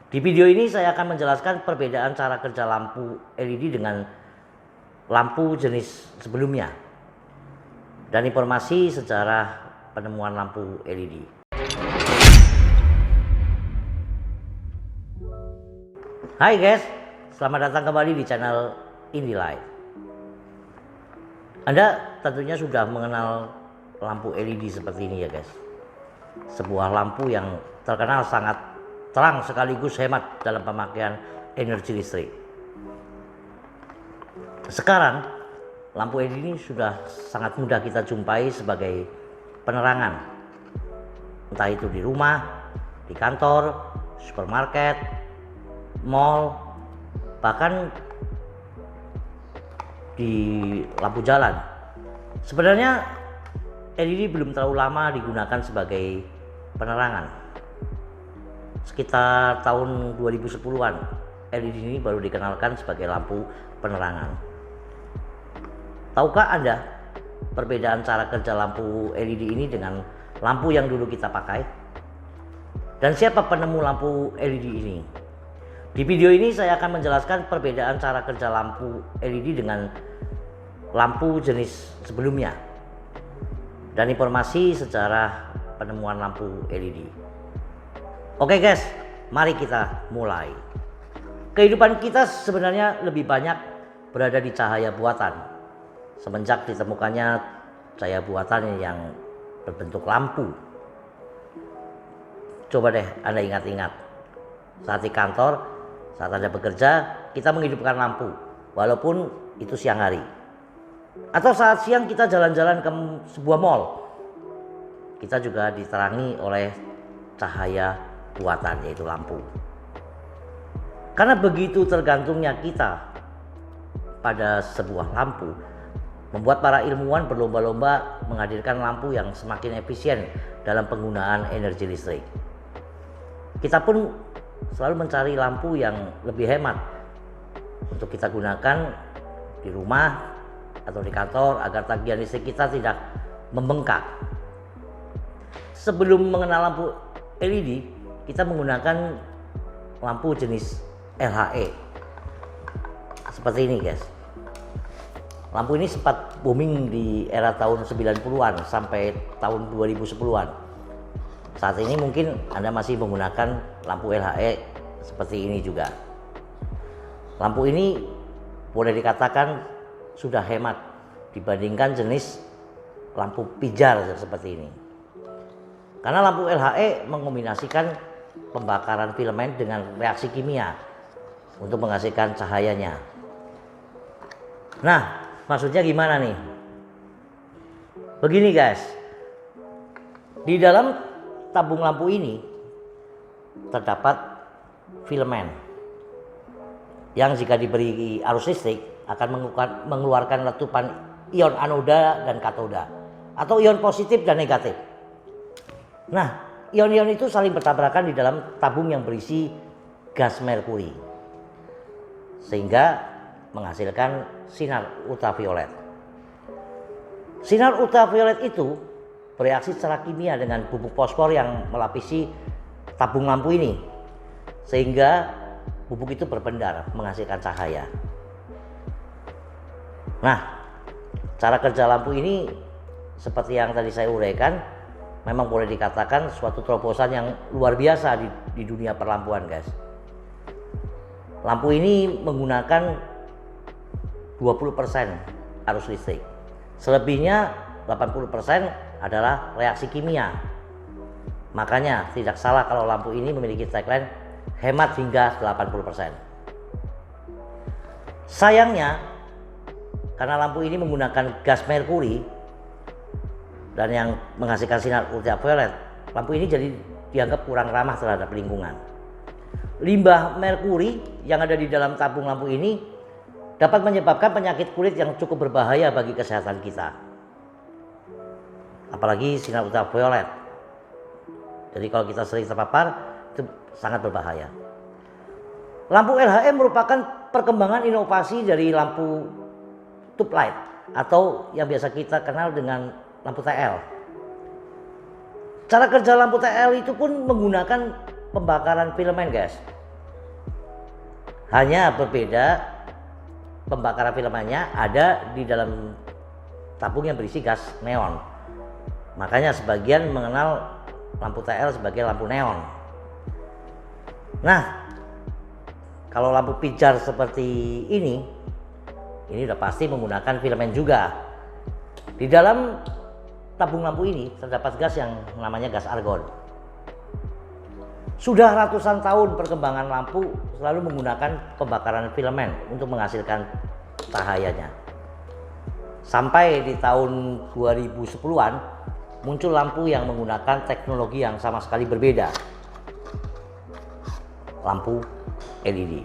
Di video ini saya akan menjelaskan perbedaan cara kerja lampu LED dengan lampu jenis sebelumnya dan informasi sejarah penemuan lampu LED. Hai guys, selamat datang kembali di channel IndiLight. Anda tentunya sudah mengenal lampu LED seperti ini ya guys. Sebuah lampu yang terkenal sangat terang sekaligus hemat dalam pemakaian energi listrik. Sekarang lampu LED ini sudah sangat mudah kita jumpai sebagai penerangan, entah itu di rumah, di kantor, supermarket, mall, bahkan di lampu jalan. Sebenarnya LED belum terlalu lama digunakan sebagai penerangan. Sekitar tahun 2010-an, LED ini baru dikenalkan sebagai lampu penerangan. Tahukah Anda perbedaan cara kerja lampu LED ini dengan lampu yang dulu kita pakai? Dan siapa penemu lampu LED ini? Di video ini saya akan menjelaskan perbedaan cara kerja lampu LED dengan lampu jenis sebelumnya dan informasi sejarah penemuan lampu LED. Oke guys, mari kita mulai. Kehidupan kita sebenarnya lebih banyak berada di cahaya buatan. Semenjak ditemukannya cahaya buatan yang berbentuk lampu. Coba deh Anda ingat-ingat. Saat di kantor, saat Anda bekerja, kita menghidupkan lampu. Walaupun itu siang hari. Atau saat siang kita jalan-jalan ke sebuah mall. Kita juga diterangi oleh cahaya buatan, yaitu lampu. Karena begitu tergantungnya kita pada sebuah lampu, membuat para ilmuwan berlomba-lomba menghadirkan lampu yang semakin efisien dalam penggunaan energi listrik. Kita pun selalu mencari lampu yang lebih hemat untuk kita gunakan di rumah atau di kantor agar tagihan listrik kita tidak membengkak. Sebelum mengenal lampu LED, kita menggunakan lampu jenis LHE seperti ini guys. Lampu ini sempat booming di era tahun 90-an sampai tahun 2010-an. Saat ini mungkin Anda masih menggunakan lampu LHE seperti ini juga. Lampu ini boleh dikatakan sudah hemat dibandingkan jenis lampu pijar seperti ini. Karena lampu LHE mengombinasikan pembakaran filamen dengan reaksi kimia untuk menghasilkan cahayanya. Nah, maksudnya gimana nih? Begini guys, di dalam tabung lampu ini terdapat filamen yang jika diberi arus listrik akan mengeluarkan letupan ion anoda dan katoda atau ion positif dan negatif. Nah, ion-ion itu saling bertabrakan di dalam tabung yang berisi gas merkuri sehingga menghasilkan sinar ultraviolet. Sinar ultraviolet itu bereaksi secara kimia dengan bubuk fosfor yang melapisi tabung lampu ini sehingga bubuk itu berpendar menghasilkan cahaya. Nah, cara kerja lampu ini seperti yang tadi saya uraikan, memang boleh dikatakan suatu terobosan yang luar biasa di dunia perlampuan guys. Lampu ini menggunakan 20% arus listrik. Selebihnya 80% adalah reaksi kimia. Makanya tidak salah kalau lampu ini memiliki tagline hemat hingga 80%. Sayangnya karena lampu ini menggunakan gas merkuri dan yang menghasilkan sinar ultraviolet, lampu ini jadi dianggap kurang ramah terhadap lingkungan. Limbah merkuri yang ada di dalam tabung lampu ini dapat menyebabkan penyakit kulit yang cukup berbahaya bagi kesehatan kita. Apalagi sinar ultraviolet. Jadi kalau kita sering terpapar, itu sangat berbahaya. Lampu LHE merupakan perkembangan inovasi dari lampu tube light atau yang biasa kita kenal dengan lampu TL. Cara kerja lampu TL itu pun menggunakan pembakaran filamen guys. Hanya berbeda pembakaran filamennya ada di dalam tabung yang berisi gas neon. Makanya sebagian mengenal lampu TL sebagai lampu neon. Nah, kalau lampu pijar seperti ini udah pasti menggunakan filamen juga. Di dalam tabung lampu ini terdapat gas yang namanya gas argon. Sudah ratusan tahun perkembangan lampu selalu menggunakan pembakaran filamen untuk menghasilkan cahayanya. Sampai di tahun 2010-an muncul lampu yang menggunakan teknologi yang sama sekali berbeda. Lampu LED.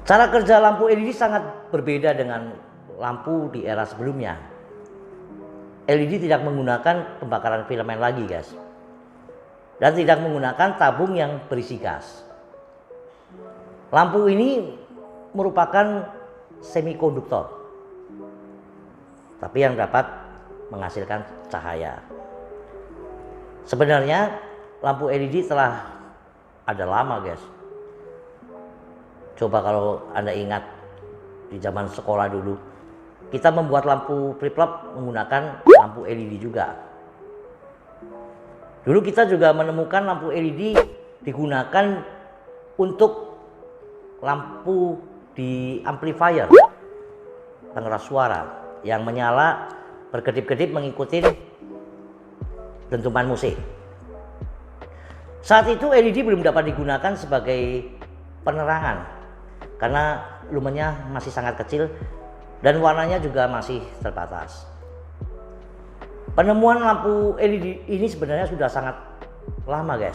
Cara kerja lampu LED sangat berbeda dengan lampu di era sebelumnya. LED tidak menggunakan pembakaran filamen lagi, guys. Dan tidak menggunakan tabung yang berisi gas. Lampu ini merupakan semikonduktor, tapi yang dapat menghasilkan cahaya. Sebenarnya lampu LED telah ada lama, guys. Coba kalau Anda ingat di zaman sekolah dulu, kita membuat lampu flip-flop menggunakan lampu LED juga. Dulu kita juga menemukan lampu LED digunakan untuk lampu di amplifier, pengeras suara yang menyala berkedip-kedip mengikuti dentuman musik. Saat itu LED belum dapat digunakan sebagai penerangan karena lumennya masih sangat kecil dan warnanya juga masih terbatas. Penemuan lampu LED ini sebenarnya sudah sangat lama, guys.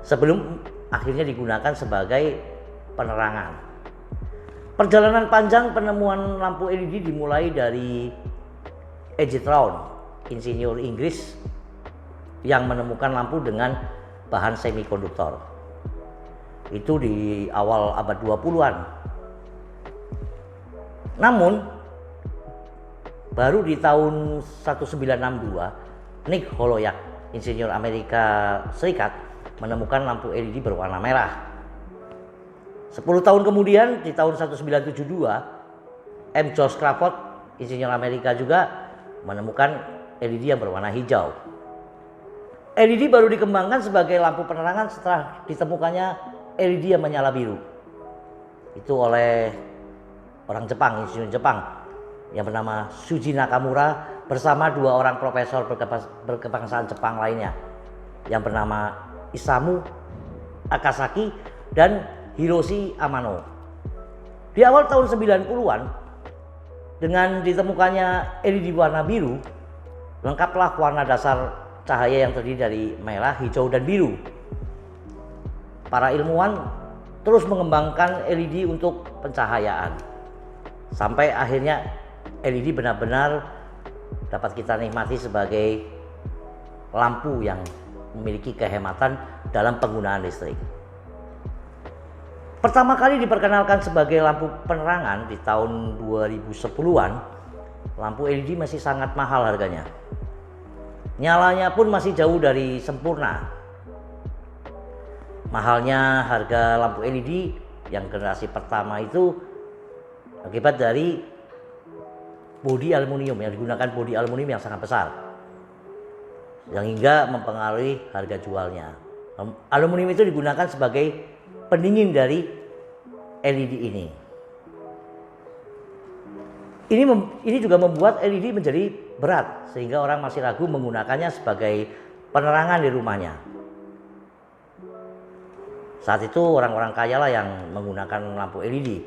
Sebelum akhirnya digunakan sebagai penerangan. Perjalanan panjang penemuan lampu LED dimulai dari Edgerton, insinyur Inggris yang menemukan lampu dengan bahan semikonduktor. Itu di awal abad 20-an. Namun baru di tahun 1962, Nick Holoyak, insinyur Amerika Serikat, menemukan lampu LED berwarna merah. 10 tahun kemudian, di tahun 1972, M. George Crawford, insinyur Amerika juga menemukan LED yang berwarna hijau. LED baru dikembangkan sebagai lampu penerangan setelah ditemukannya LED yang menyala biru. Itu oleh orang Jepang, insinyur Jepang yang bernama Shuji Nakamura bersama dua orang profesor berkebangsaan Jepang lainnya yang bernama Isamu Akasaki dan Hiroshi Amano. Di awal tahun 90-an, dengan ditemukannya LED warna biru, lengkaplah warna dasar cahaya yang terdiri dari merah, hijau, dan biru. Para ilmuwan terus mengembangkan LED untuk pencahayaan sampai akhirnya LED benar-benar dapat kita nikmati sebagai lampu yang memiliki kehematan dalam penggunaan listrik. Pertama kali diperkenalkan sebagai lampu penerangan di tahun 2010-an, lampu LED masih sangat mahal harganya. Nyalanya pun masih jauh dari sempurna. Mahalnya harga lampu LED yang generasi pertama itu akibat dari bodi aluminium yang digunakan, bodi aluminium yang sangat besar, yang hingga mempengaruhi harga jualnya. Aluminium itu digunakan sebagai pendingin dari LED ini. Ini juga membuat LED menjadi berat sehingga orang masih ragu menggunakannya sebagai penerangan di rumahnya. Saat itu orang-orang kaya lah yang menggunakan lampu LED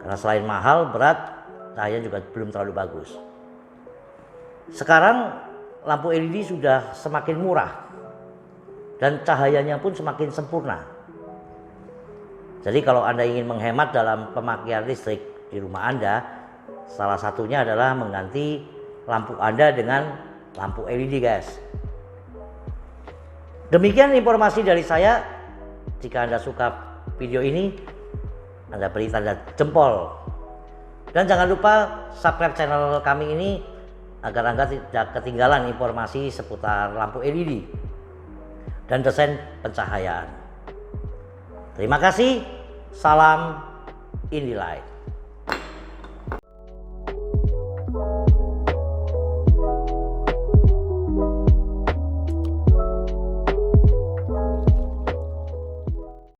karena selain mahal, berat, cahayanya juga belum terlalu bagus. Sekarang lampu LED sudah semakin murah dan cahayanya pun semakin sempurna. Jadi kalau Anda ingin menghemat dalam pemakaian listrik di rumah Anda, salah satunya adalah mengganti lampu Anda dengan lampu LED, guys. Demikian informasi dari saya. Jika Anda suka video ini, Anda beri tanda jempol. Dan jangan lupa subscribe channel kami ini agar Anda tidak ketinggalan informasi seputar lampu LED dan desain pencahayaan. Terima kasih. Salam Indie Light.